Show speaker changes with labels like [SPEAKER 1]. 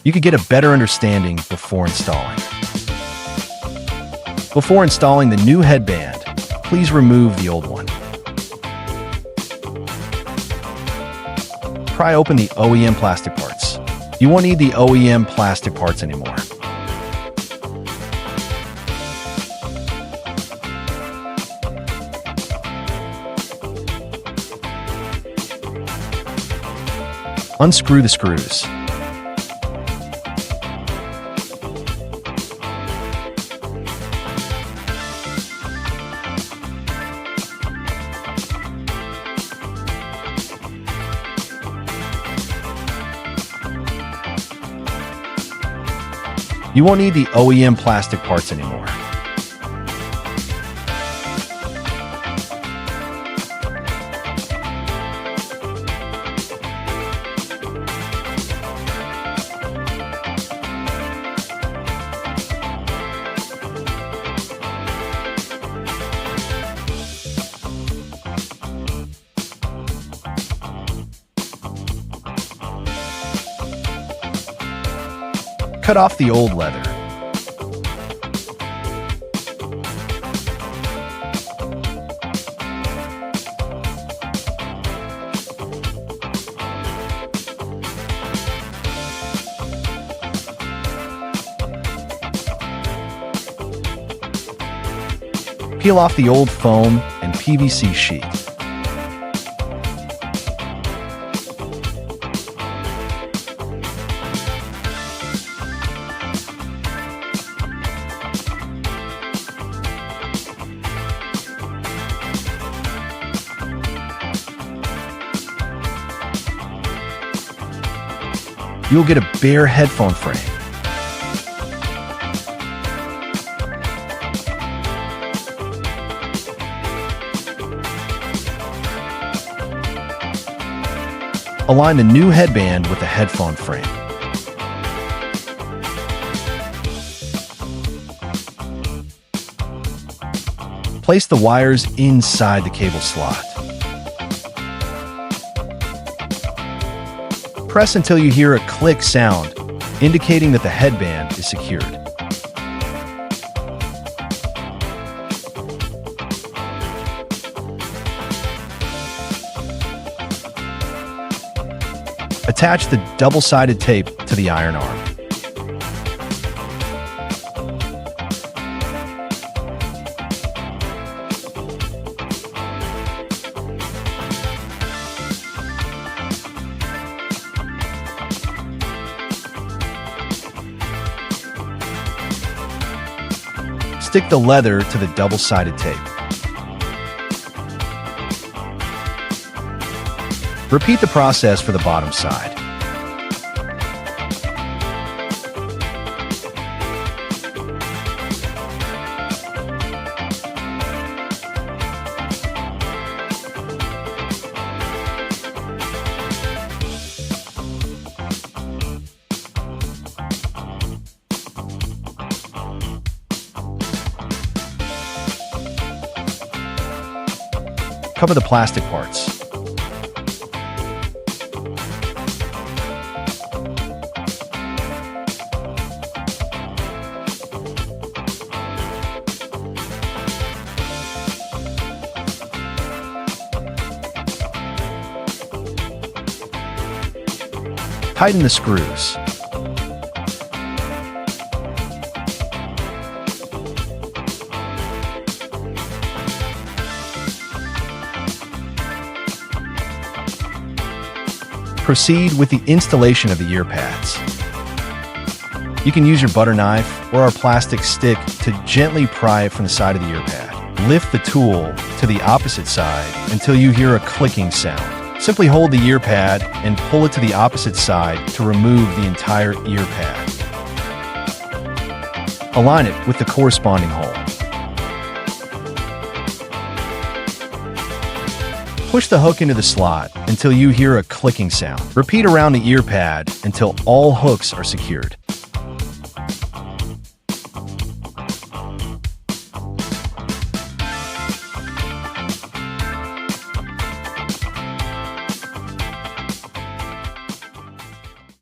[SPEAKER 1] You could get a better understanding before installing. Before installing the new headband, please remove the old one. Pry open the OEM plastic parts. You won't need the OEM plastic parts anymore. Unscrew the screws. You won't need the OEM plastic parts anymore. Cut off the old leather. Peel off the old foam and PVC sheet. You'll get a bare headphone frame. Align the new headband with the headphone frame. Place the wires inside the cable slot. Press until you hear a click sound, indicating that the headband is secured. Attach the double-sided tape to the iron arm. Stick the leather to the double-sided tape. Repeat the process for the bottom side. Cover the plastic parts. Tighten the screws. Proceed with the installation of the ear pads. You can use your butter knife or our plastic stick to gently pry it from the side of the ear pad. Lift the tool to the opposite side until you hear a clicking sound. Simply hold the ear pad and pull it to the opposite side to remove the entire ear pad. Align it with the corresponding hole. Push the hook into the slot until you hear a clicking sound. Repeat around the ear pad until all hooks are secured.